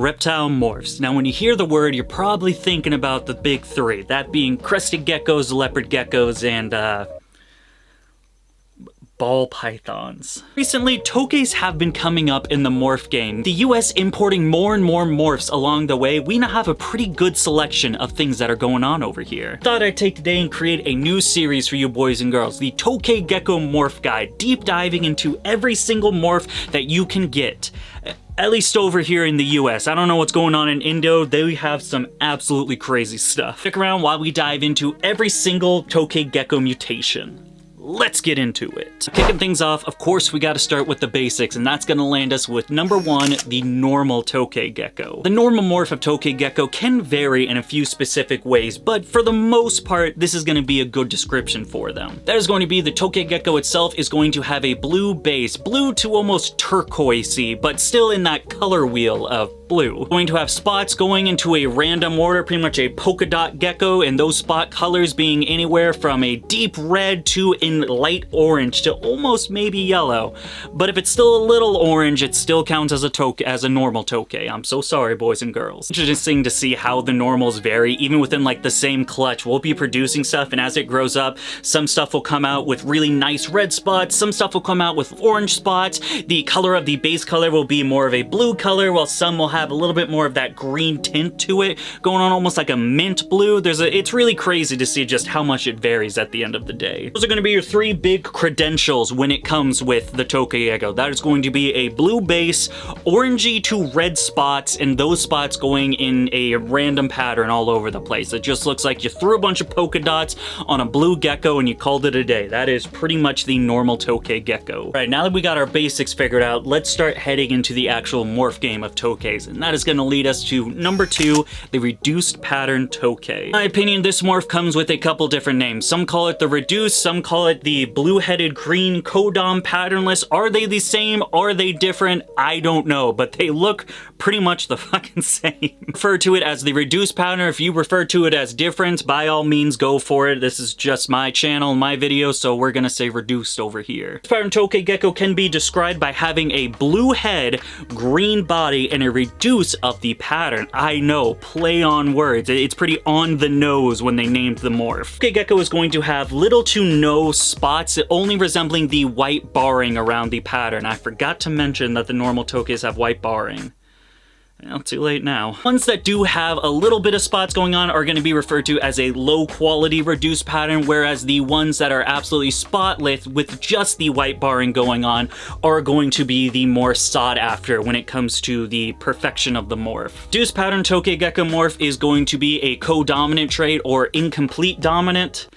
reptile morphs. Now when you hear the word, you're probably thinking about the big three, that being crested geckos, leopard geckos, and ball pythons. Recently, tokays have been coming up in the morph game. The US importing more and more morphs along the way. We now have a pretty good selection of things that are going on over here. Thought I'd take today and create a new series for you boys and girls, the Tokay Gecko Morph Guide, deep diving into every single morph that you can get. At least over here in the US. I don't know what's going on in Indo. They have some absolutely crazy stuff. Stick around while we dive into every single Tokay Gecko mutation. Let's get into it. Kicking things off, of course, we gotta start with the basics, and that's gonna land us with number one, the normal Tokay Gecko. The normal morph of Tokay Gecko can vary in a few specific ways, but for the most part, this is gonna be a good description for them. That is going to be the Tokay Gecko itself is going to have a blue base, blue to almost turquoisey, but still in that color wheel of blue. Going to have spots going into a random order, pretty much a polka dot gecko, and those spot colors being anywhere from a deep red to in light orange to almost maybe yellow. But if it's still a little orange, it still counts as a normal Tokay. I'm so sorry, boys and girls. Interesting to see how the normals vary, even within like the same clutch. We'll be producing stuff, and as it grows up, some stuff will come out with really nice red spots, some stuff will come out with orange spots. The color of the base color will be more of a blue color, while some will have a little bit more of that green tint to it, going on almost like a mint blue. It's really crazy to see just how much it varies at the end of the day. Those are going to be your three big credentials when it comes with the Tokay Gecko. That is going to be a blue base, orangey to red spots, and those spots going in a random pattern all over the place. It just looks like you threw a bunch of polka dots on a blue gecko and you called it a day. That is pretty much the normal Tokay Gecko. All right, now that we got our basics figured out, let's start heading into the actual morph game of Tokays. And that is going to lead us to number two, the reduced pattern Tokay. In my opinion, this morph comes with a couple different names. Some call it the reduced, some call it the blue-headed green codom patternless. Are they the same? Are they different? I don't know, but they look pretty much the fucking same. Refer to it as the reduced pattern. If you refer to it as different, by all means go for it. This is just my channel, my video, so we're gonna say reduced over here. This pattern Tokay Gecko can be described by having a blue head, green body, and a reduce of the pattern. I know, play on words. It's pretty on the nose when they named the morph. Tokay Gecko is going to have little to no spots, only resembling the white barring around the pattern. I forgot to mention that the normal Tokays have white barring. Well, too late now. Ones that do have a little bit of spots going on are going to be referred to as a low quality reduced pattern, whereas the ones that are absolutely spotless with just the white barring going on are going to be the more sought after when it comes to the perfection of the morph. Reduced pattern Tokay Gecko Morph is going to be a co-dominant trait or incomplete dominant.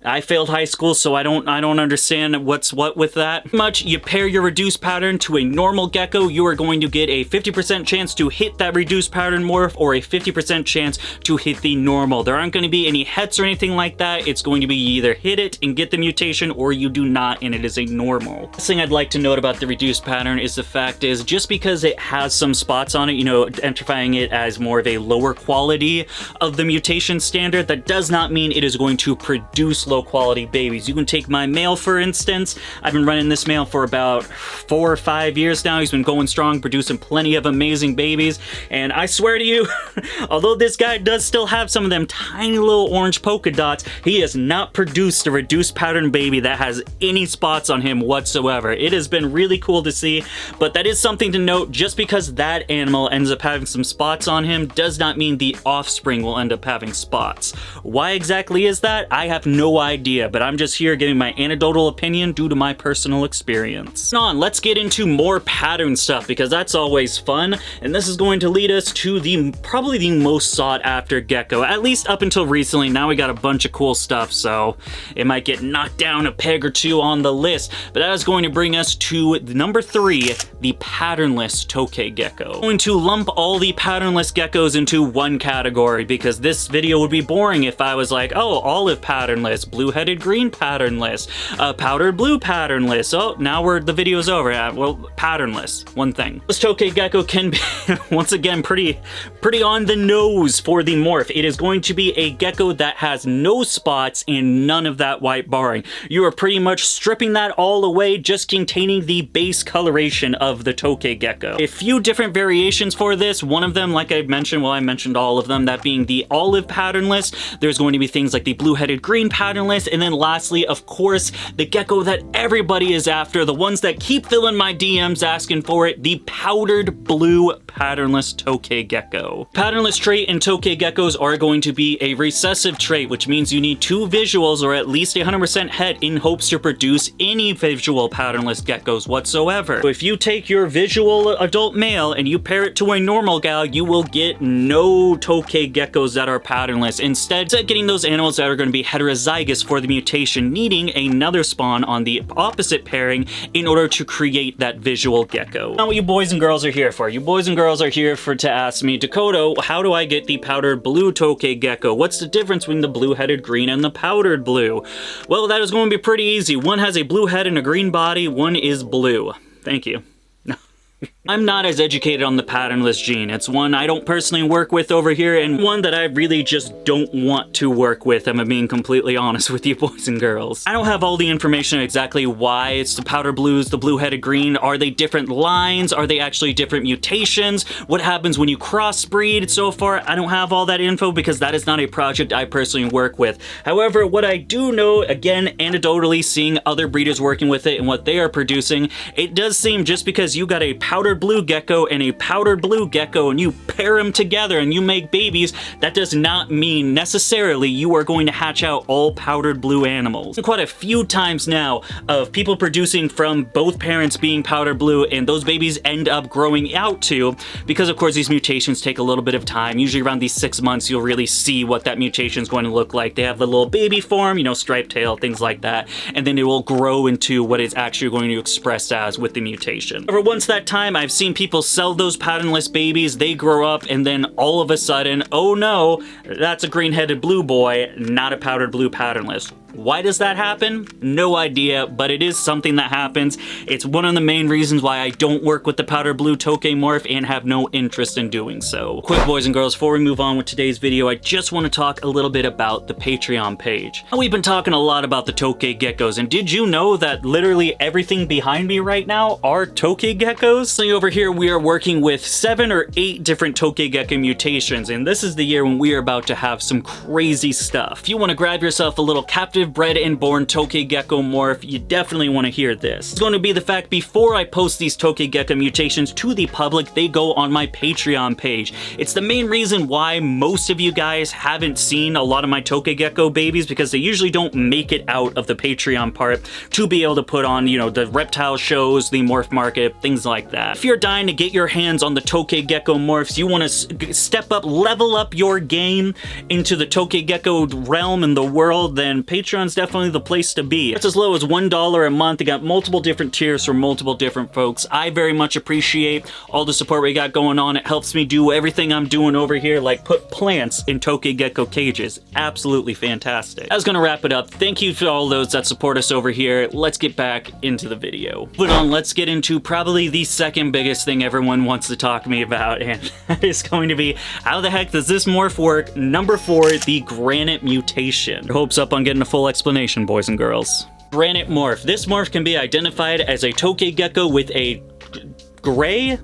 I failed high school, so I don't understand what's what with that. Much you pair your reduced pattern to a normal gecko, you are going to get a 50% chance to hit that reduced pattern morph or a 50% chance to hit the normal. There aren't going to be any hets or anything like that. It's going to be you either hit it and get the mutation or you do not and it is a normal. Last thing I'd like to note about the reduced pattern is the fact is just because it has some spots on it, you know, identifying it as more of a lower quality of the mutation standard, that does not mean it is going to produce low quality babies. You can take my male, for instance. I've been running this male for about 4 or 5 years now. He's been going strong, producing plenty of amazing babies, and I swear to you, although this guy does still have some of them tiny little orange polka dots, he has not produced a reduced pattern baby that has any spots on him whatsoever. It has been really cool to see, but that is something to note. Just because that animal ends up having some spots on him does not mean the offspring will end up having spots. Why exactly is that? I have no idea, but I'm just here giving my anecdotal opinion due to my personal experience. Let's get into more pattern stuff because that's always fun, and this is going to lead us to probably the most sought after gecko, at least up until recently. Now we got a bunch of cool stuff, so it might get knocked down a peg or two on the list, but that is going to bring us to number 3, the patternless Tokay Gecko. I'm going to lump all the patternless geckos into one category because this video would be boring if I was like, oh, olive patternless, blue-headed green patternless, powdered blue patternless. Oh, now the video's over. Well, patternless, one thing. This Tokay Gecko can be, once again, pretty on the nose for the morph. It is going to be a gecko that has no spots and none of that white barring. You are pretty much stripping that all away, just containing the base coloration of the Tokay Gecko. A few different variations for this. One of them, like I mentioned, well, I mentioned all of them, that being the olive patternless. There's going to be things like the blue-headed green patternless, and then lastly, of course, the gecko that everybody is after, the ones that keep filling my DMs asking for it, the powdered blue patternless Tokay Gecko. Patternless trait in Tokay Geckos are going to be a recessive trait, which means you need 2 visuals or at least 100% het in hopes to produce any visual patternless geckos whatsoever. So if you take your visual adult male and you pair it to a normal gal, you will get no Tokay Geckos that are patternless. Instead, getting those animals that are going to be heterozygous for the mutation, needing another spawn on the opposite pairing in order to create that visual gecko. Now what you boys and girls are here for. You boys and girls are here to ask me, Dakota, how do I get the powdered blue Tokay Gecko? What's the difference between the blue-headed green and the powdered blue? Well, that is going to be pretty easy. One has a blue head and a green body, one is blue. Thank you. I'm not as educated on the patternless gene. It's one I don't personally work with over here, and one that I really just don't want to work with, I'm being completely honest with you boys and girls. I don't have all the information exactly why it's the powder blues, the blue-headed green. Are they different lines? Are they actually different mutations? What happens when you crossbreed? So far, I don't have all that info because that is not a project I personally work with. However, what I do know, again, anecdotally seeing other breeders working with it and what they are producing, it does seem just because you got a powdered blue gecko and a powdered blue gecko and you pair them together and you make babies, that does not mean necessarily you are going to hatch out all powdered blue animals. Quite a few times now of people producing from both parents being powdered blue, and those babies end up growing out too, because of course these mutations take a little bit of time. Usually around these 6 months you'll really see what that mutation is going to look like. They have the little baby form, you know, striped tail, things like that, and then it will grow into what it's actually going to express as with the mutation. However, once that time, I've seen people sell those patternless babies, they grow up, and then all of a sudden, oh no, that's a green-headed blue boy, not a powdered blue patternless. Why does that happen? No idea, but it is something that happens. It's one of the main reasons why I don't work with the powder blue Tokay morph and have no interest in doing so. Quick, boys and girls, before we move on with today's video, I just want to talk a little bit about the Patreon page. Now, we've been talking a lot about the Tokay Geckos, and did you know that literally everything behind me right now are Tokay Geckos? So over here, we are working with 7 or 8 different Tokay Gecko mutations, and this is the year when we are about to have some crazy stuff. If you want to grab yourself a little captive bred and born Tokay Gecko morph, you definitely want to hear this. It's going to be the fact before I post these Tokay Gecko mutations to the public, they go on my Patreon page. It's the main reason why most of you guys haven't seen a lot of my Tokay Gecko babies, because they usually don't make it out of the Patreon part to be able to put on, you know, the reptile shows, the morph market, things like that. If you're dying to get your hands on the Tokay Gecko morphs, you want to step up, level up your game into the Tokay Gecko realm and the world, then Patreon's definitely the place to be. It's as low as $1 a month. They got multiple different tiers for multiple different folks. I very much appreciate all the support we got going on. It helps me do everything I'm doing over here, like put plants in Tokay Gecko cages. Absolutely fantastic. I was gonna wrap it up. Thank you to all those that support us over here. Let's get back into the video. But let's get into probably the second biggest thing everyone wants to talk to me about, and that is going to be, how the heck does this morph work? Number 4, the granite mutation. Hopes up on getting a full explanation, boys and girls. Granite morph. This morph can be identified as a Tokay Gecko with a gray,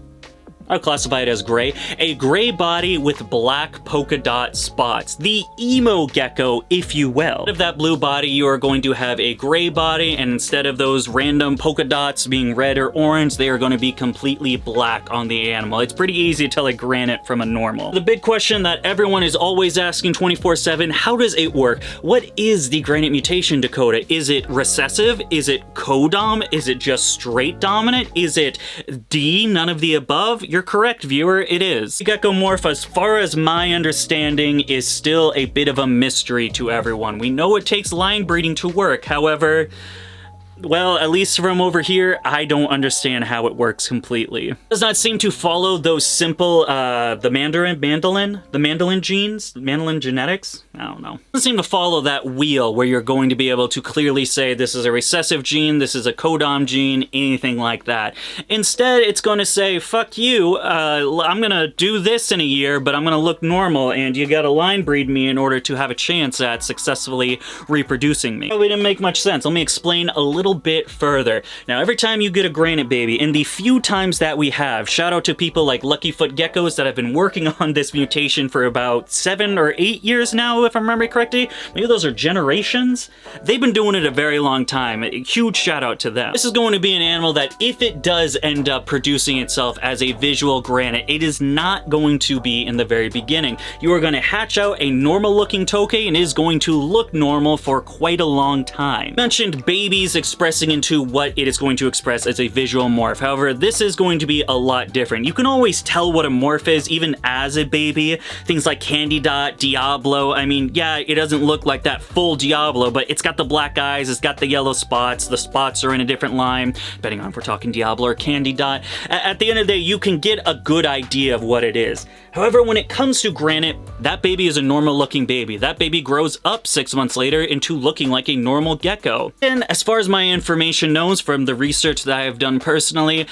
I'll classify it as gray, a gray body with black polka dot spots. The emo gecko, if you will. Instead of that blue body, you are going to have a gray body, and instead of those random polka dots being red or orange, they are going to be completely black on the animal. It's pretty easy to tell a granite from a normal. The big question that everyone is always asking 24/7, how does it work? What is the granite mutation, Dakota? Is it recessive? Is it co-dom? Is it just straight dominant? Is it D, none of the above? You're correct, viewer, it is. Gecko morph, as far as my understanding, is still a bit of a mystery to everyone. We know it takes line breeding to work, however, well, at least from over here, I don't understand how it works completely. It does not seem to follow those simple, the mandolin genes, mandolin genetics? I don't know. It doesn't seem to follow that wheel where you're going to be able to clearly say this is a recessive gene, this is a codom gene, anything like that. Instead, it's going to say, fuck you, I'm gonna do this in a year, but I'm gonna look normal, and you gotta line breed me in order to have a chance at successfully reproducing me. Probably didn't make much sense. Let me explain a little bit further. Now, every time you get a granite baby, in the few times that we have, shout out to people like Luckyfoot Geckos that have been working on this mutation for about 7 or 8 years now, if I remember correctly. Maybe those are generations? They've been doing it a very long time. A huge shout out to them. This is going to be an animal that, if it does end up producing itself as a visual granite, it is not going to be in the very beginning. You are going to hatch out a normal looking Tokay and it is going to look normal for quite a long time. I mentioned babies expressing into what it is going to express as a visual morph. However, this is going to be a lot different. You can always tell what a morph is even as a baby. Things like Candy Dot, Diablo. I mean, yeah, it doesn't look like that full Diablo, but it's got the black eyes, it's got the yellow spots, the spots are in a different line, depending on if we're talking Diablo or Candy Dot. At the end of the day, you can get a good idea of what it is. However, when it comes to granite, that baby is a normal looking baby. That baby grows up 6 months later into looking like a normal gecko. And as far as my information knows from the research that I have done personally,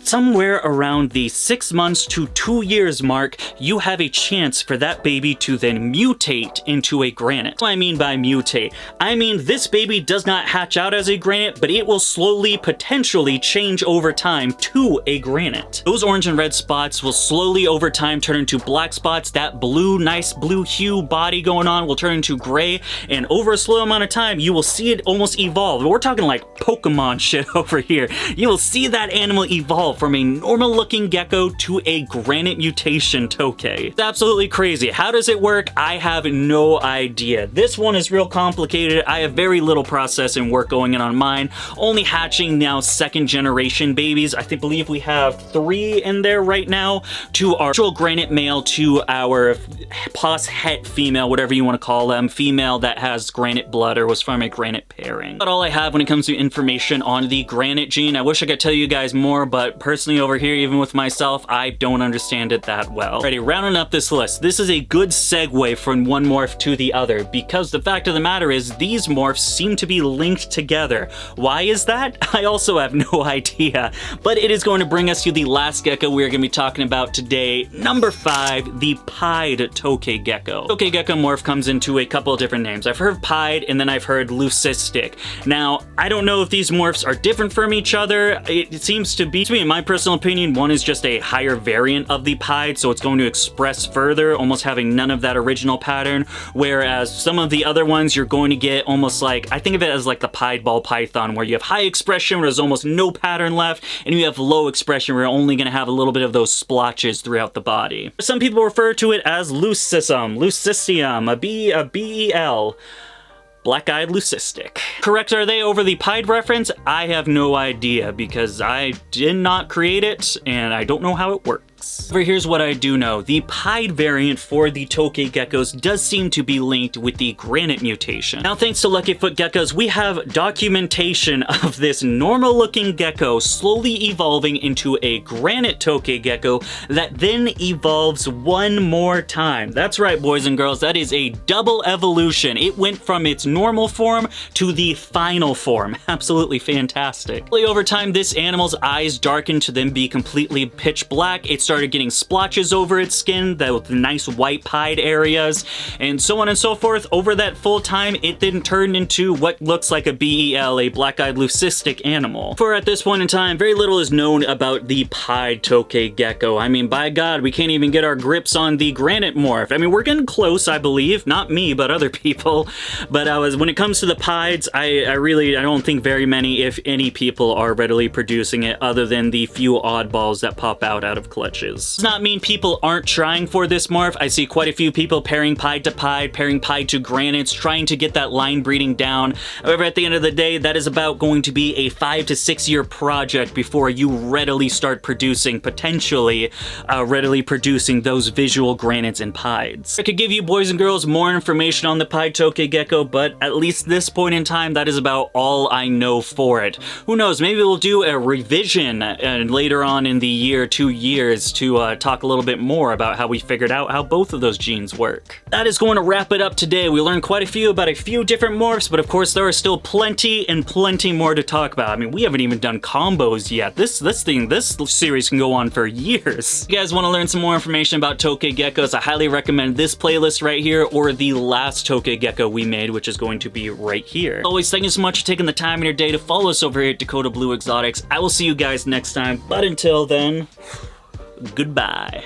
somewhere around the 6 months to 2 years mark, you have a chance for that baby to then mutate into a granite. What do I mean by mutate? I mean this baby does not hatch out as a granite, but it will slowly, potentially change over time to a granite. Those orange and red spots will slowly over time turn into black spots. That blue, nice blue hue body going on will turn into gray, and over a slow amount of time, you will see it almost evolve. We're talking like Pokemon shit over here. You will see that animal evolve from a normal looking gecko to a granite mutation Tokay. It's absolutely crazy. How does it work? I have no idea. This one is real complicated. I have very little process and work going in on mine. Only hatching now 2nd generation babies. I believe we have 3 in there right now, to our actual granite male to our pos het female, whatever you want to call them, female that has granite blood or was from a granite pairing. But all I have when it comes to information on the granite gene. I wish I could tell you guys more, but personally over here, even with myself, I don't understand it that well. Alrighty, rounding up this list. This is a good segue from one morph to the other, because the fact of the matter is these morphs seem to be linked together. Why is that? I also have no idea, but it is going to bring us to the last gecko we're going to be talking about today. Number 5, the pied Tokay Gecko. Tokay Gecko Morph comes into a couple of different names. I've heard pied and then I've heard leucistic. Now, I don't know if these morphs are different from each other. It seems to be, in my personal opinion, one is just a higher variant of the pied, so it's going to express further, almost having none of that original pattern, whereas some of the other ones you're going to get almost like, I think of it as like the pied ball python, where you have high expression where there's almost no pattern left, and you have low expression where you're only going to have a little bit of those splotches throughout the body. Some people refer to it as leucisticum, a BEL. Black-eyed leucistic. Correct are they over the pied reference? I have no idea, because I did not create it, and I don't know how it works. However, here's what I do know. The pied variant for the Tokay geckos does seem to be linked with the granite mutation. Now, thanks to Luckyfoot Geckos, we have documentation of this normal-looking gecko slowly evolving into a granite Tokay gecko that then evolves one more time. That's right, boys and girls, that is a double evolution. It went from its normal form to the final form. Absolutely fantastic. Over time, this animal's eyes darkened to then be completely pitch black. It started getting splotches over its skin, the nice white pied areas, and so on and so forth. Over that full time, it then turned into what looks like a BEL, a black-eyed leucistic animal. For at this point in time, very little is known about the pied Tokay gecko. I mean, by God, we can't even get our grips on the granite morph. I mean, we're getting close, I believe. Not me, but other people. But when it comes to the pieds, I don't think very many, if any, people are readily producing it, other than the few oddballs that pop out of clutches. matches. Does not mean people aren't trying for this morph. I see quite a few people pairing Pied to Pied, pairing Pied to Granites, trying to get that line breeding down. However, at the end of the day, that is about going to be a 5 to 6 year project before you readily start producing, potentially readily producing those visual Granites and Pieds. I could give you boys and girls more information on the Pied Tokay Gecko, but at least this point in time, that is about all I know for it. Who knows, maybe we'll do a revision later on in the year, 2 years, to talk a little bit more about how we figured out how both of those genes work. That is going to wrap it up today. We learned quite a few about a few different morphs, but of course there are still plenty and plenty more to talk about. I mean, we haven't even done combos yet. This series can go on for years. If you guys want to learn some more information about Tokay Geckos, I highly recommend this playlist right here or the last Tokay Gecko we made, which is going to be right here. Always, thank you so much for taking the time in your day to follow us over here at Dakota Blue Exotics. I will see you guys next time, but until then, goodbye.